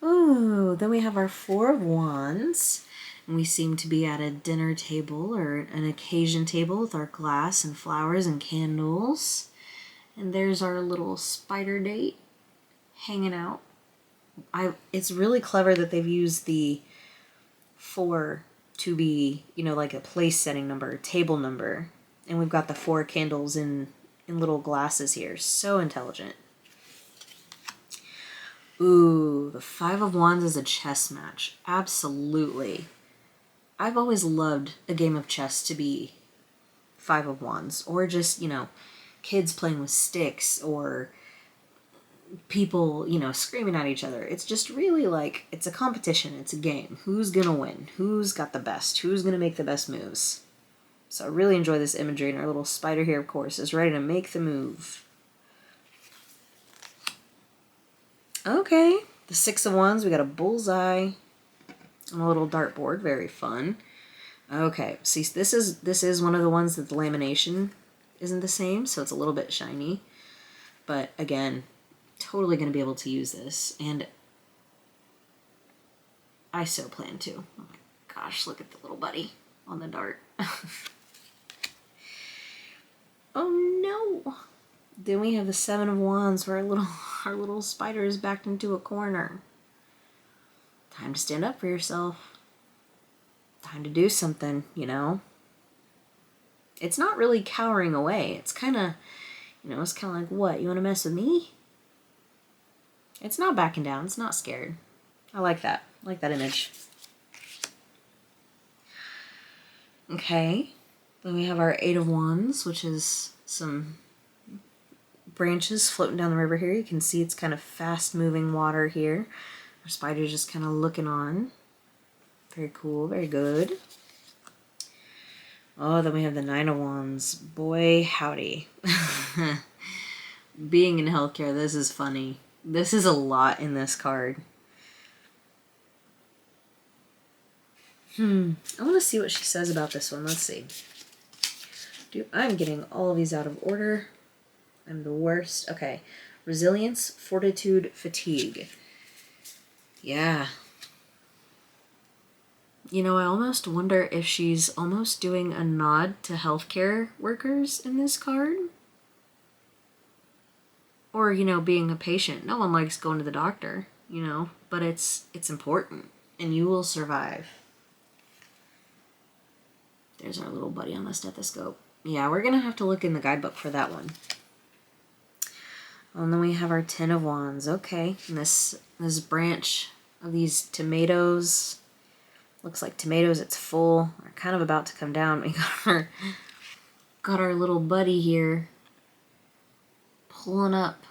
S1: Ooh, then we have our Four of Wands. And we seem to be at a dinner table or an occasion table with our glass and flowers and candles. And there's our little spider date hanging out. It's really clever that they've used the 4 to be, like a place setting number, a table number. And we've got the 4 candles in in little glasses here. So intelligent. Ooh, the Five of Wands is a chess match. Absolutely. I've always loved a game of chess to be Five of Wands, or just, you know, kids playing with sticks, or people, you know, screaming at each other. It's just really like, it's a competition, it's a game. Who's gonna win? Who's got the best? Who's gonna make the best moves? So I really enjoy this imagery, and our little spider here, of course, is ready to make the move. Okay, the Six of Wands, we got a bullseye on a little dartboard, very fun. Okay, see, this is one of the ones that the lamination isn't the same, so it's a little bit shiny. But again, totally going to be able to use this, and I so plan to. Oh my gosh, look at the little buddy on the dart. Oh no! Then we have the Seven of Wands, where our little spider is backed into a corner. Time to stand up for yourself. Time to do something, you know? It's not really cowering away. It's kind of, you know, it's kind of like, what, you want to mess with me? It's not backing down. It's not scared. I like that. I like that image. Okay. Then we have our Eight of Wands, which is some branches floating down the river here. You can see it's kind of fast-moving water here. Our spider's just kind of looking on. Very cool. Very good. Oh, then we have the Nine of Wands. Boy, howdy. Being in healthcare, this is funny. This is a lot in this card. I want to see what she says about this one. Let's see. I'm getting all of these out of order. I'm the worst. Okay. Resilience, fortitude, fatigue. Yeah. You know, I almost wonder if she's almost doing a nod to healthcare workers in this card. Or, you know, being a patient. No one likes going to the doctor, you know, but it's important, and you will survive. There's our little buddy on the stethoscope. Yeah, we're going to have to look in the guidebook for that one. And then we have our Ten of Wands. Okay, and this branch of these tomatoes. Looks like tomatoes, it's full. We're kind of about to come down. We got our little buddy here pulling up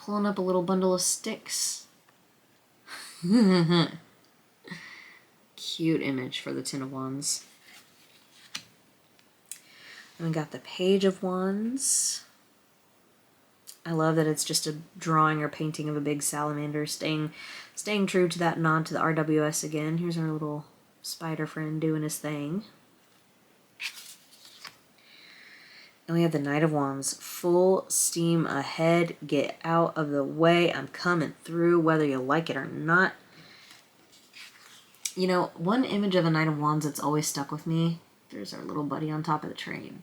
S1: a little bundle of sticks. Cute image for the Ten of Wands. And we got the Page of Wands. I love that it's just a drawing or painting of a big salamander, staying true to that nod to the RWS again. Here's our little spider friend doing his thing. And we have the Knight of Wands. Full steam ahead. Get out of the way. I'm coming through, whether you like it or not. You know, one image of a Knight of Wands that's always stuck with me. There's our little buddy on top of the train.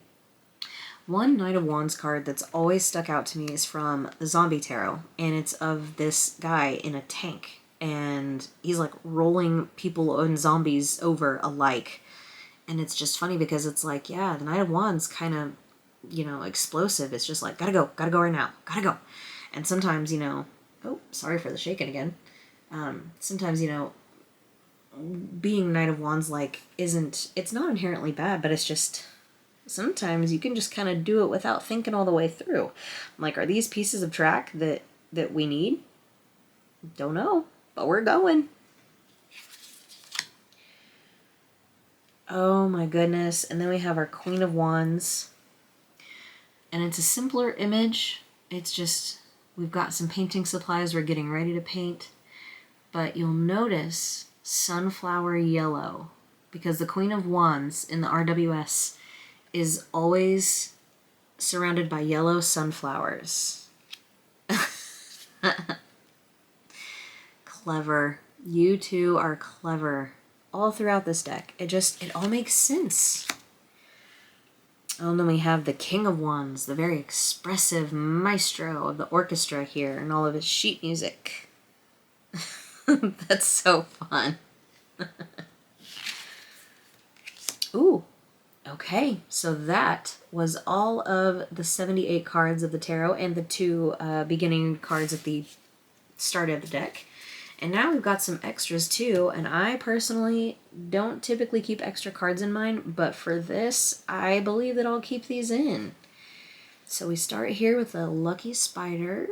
S1: One Knight of Wands card that's always stuck out to me is from the Zombie Tarot. And it's of this guy in a tank. And he's like rolling people and zombies over alike. And it's just funny because it's like, yeah, the Knight of Wands kind of, you know, explosive. It's just like, gotta go right now, gotta go. And sometimes, you know, oh, sorry for the shaking again. Sometimes, you know, being Knight of Wands, like, it's not inherently bad, but it's just, sometimes you can just kind of do it without thinking all the way through. I'm like, are these pieces of track that we need? Don't know. But we're going. Oh my goodness. And then we have our Queen of Wands. And it's a simpler image. It's just, we've got some painting supplies we're getting ready to paint. But you'll notice sunflower yellow. Because the Queen of Wands in the RWS is always surrounded by yellow sunflowers. Clever. You two are clever. All throughout this deck. It all makes sense. Oh, and then we have the King of Wands, the very expressive maestro of the orchestra here, and all of his sheet music. That's so fun. Ooh. Okay, so that was all of the 78 cards of the tarot and the two beginning cards at the start of the deck. And now we've got some extras too, and I personally don't typically keep extra cards in mine, but for this, I believe that I'll keep these in. So we start here with a lucky spider.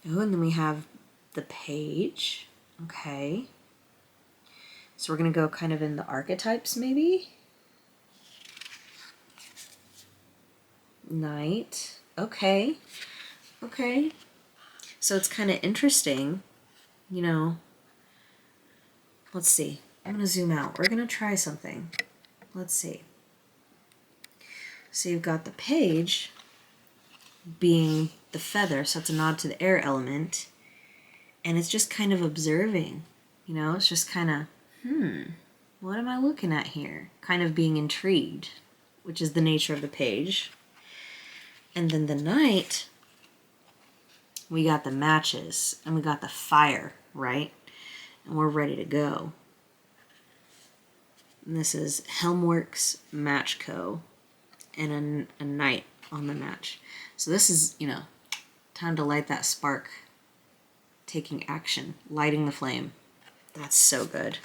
S1: Oh, and then we have the page. Okay. So we're going to go kind of in the archetypes, maybe? Knight. Okay. Okay. So it's kind of interesting, you know. Let's see. I'm going to zoom out. We're going to try something. Let's see. So you've got the page being the feather, so it's a nod to the air element. And it's just kind of observing, you know. It's just kind of, what am I looking at here? Kind of being intrigued, which is the nature of the page. And then the knight, we got the matches and we got the fire, right? And we're ready to go. And this is Helmworks Match Co. and a knight on the match. So this is, you know, time to light that spark. Taking action, lighting the flame. That's so good.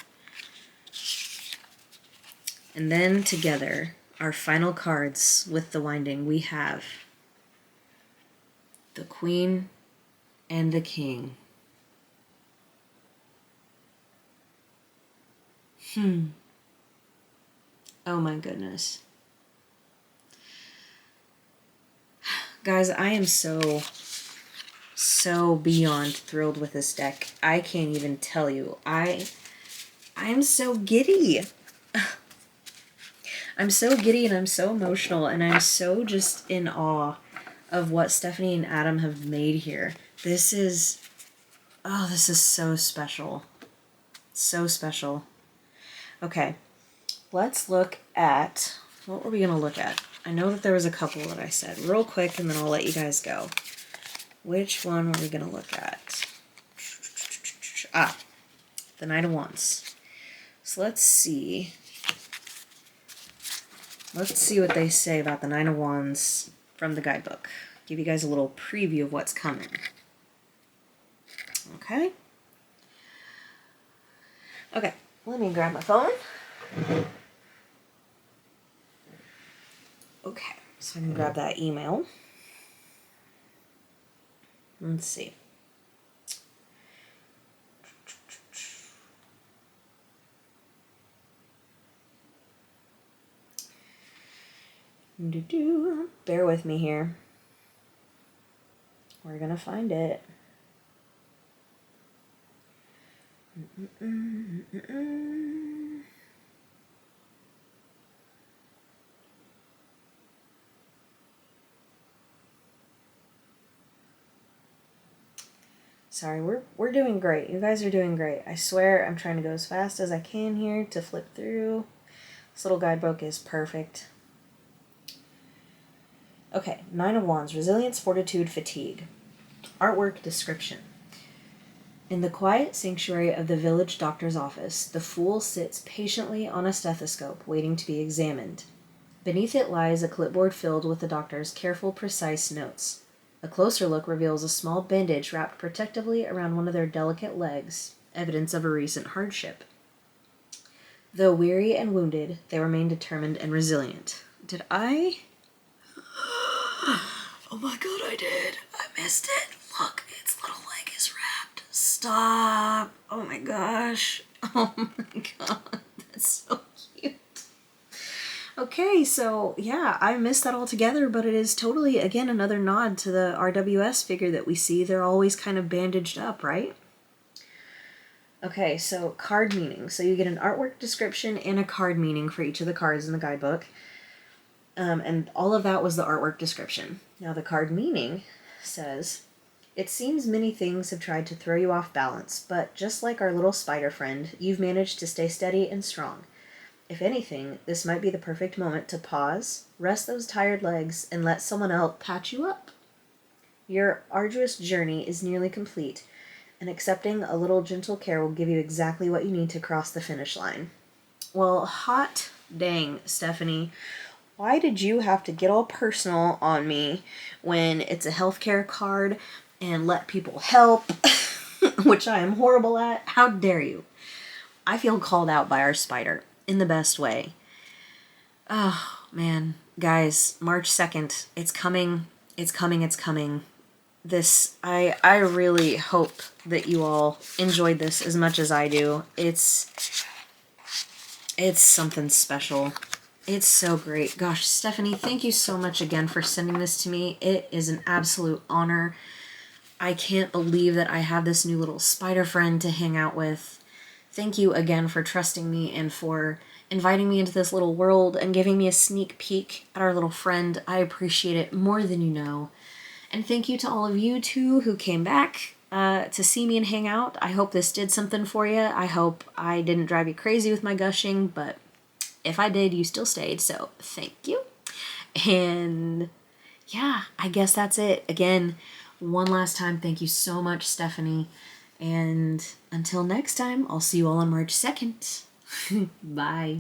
S1: And then together, our final cards with the winding, we have the Queen and the King. Oh my goodness. Guys, I am so beyond thrilled with this deck. I can't even tell you. I'm so giddy. I'm so giddy and I'm so emotional and I'm so just in awe of what Stephanie and Adam have made here. This is so special. So special. Okay, let's look at, what were we going to look at? I know that there was a couple that I said real quick and then I'll let you guys go. Which one were we going to look at? The Knight of Wands. So let's see. Let's see what they say about the Nine of Wands from the guidebook. Give you guys a little preview of what's coming. Okay. Okay, let me grab my phone. Okay, so I can grab that email. Let's see. Bear with me here. We're gonna find it. Sorry, we're doing great. You guys are doing great. I swear I'm trying to go as fast as I can here to flip through. This little guidebook is perfect. Okay, Nine of Wands, resilience, fortitude, fatigue. Artwork description. In the quiet sanctuary of the village doctor's office, the fool sits patiently on a stethoscope, waiting to be examined. Beneath it lies a clipboard filled with the doctor's careful, precise notes. A closer look reveals a small bandage wrapped protectively around one of their delicate legs, evidence of a recent hardship. Though weary and wounded, they remain determined and resilient. Did I? Oh my god, I did. I missed it. Look, its little leg is wrapped. Stop. Oh my gosh. Oh my god. That's so cute. Okay, so yeah, I missed that altogether, but it is totally, again, another nod to the RWS figure that we see. They're always kind of bandaged up, right? Okay, so card meaning. So you get an artwork description and a card meaning for each of the cards in the guidebook. And all of that was the artwork description. Now the card meaning says, it seems many things have tried to throw you off balance, but just like our little spider friend, you've managed to stay steady and strong. If anything, this might be the perfect moment to pause, rest those tired legs, and let someone else patch you up. Your arduous journey is nearly complete, and accepting a little gentle care will give you exactly what you need to cross the finish line. Well, hot dang, Stephanie. Why did you have to get all personal on me when it's a healthcare card and let people help, which I am horrible at? How dare you? I feel called out by our spider in the best way. Oh, man. Guys, March 2nd, it's coming. It's coming. It's coming. I really hope that you all enjoyed this as much as I do. It's something special. It's so great. Gosh, Stephanie, thank you so much again for sending this to me. It is an absolute honor. I can't believe that I have this new little spider friend to hang out with. Thank you again for trusting me and for inviting me into this little world and giving me a sneak peek at our little friend. I appreciate it more than you know. And thank you to all of you, too, who came back to see me and hang out. I hope this did something for you. I hope I didn't drive you crazy with my gushing, but if I did, you still stayed, so thank you. And yeah, I guess that's it. Again, one last time, thank you so much, Stephanie. And until next time, I'll see you all on March 2nd. Bye.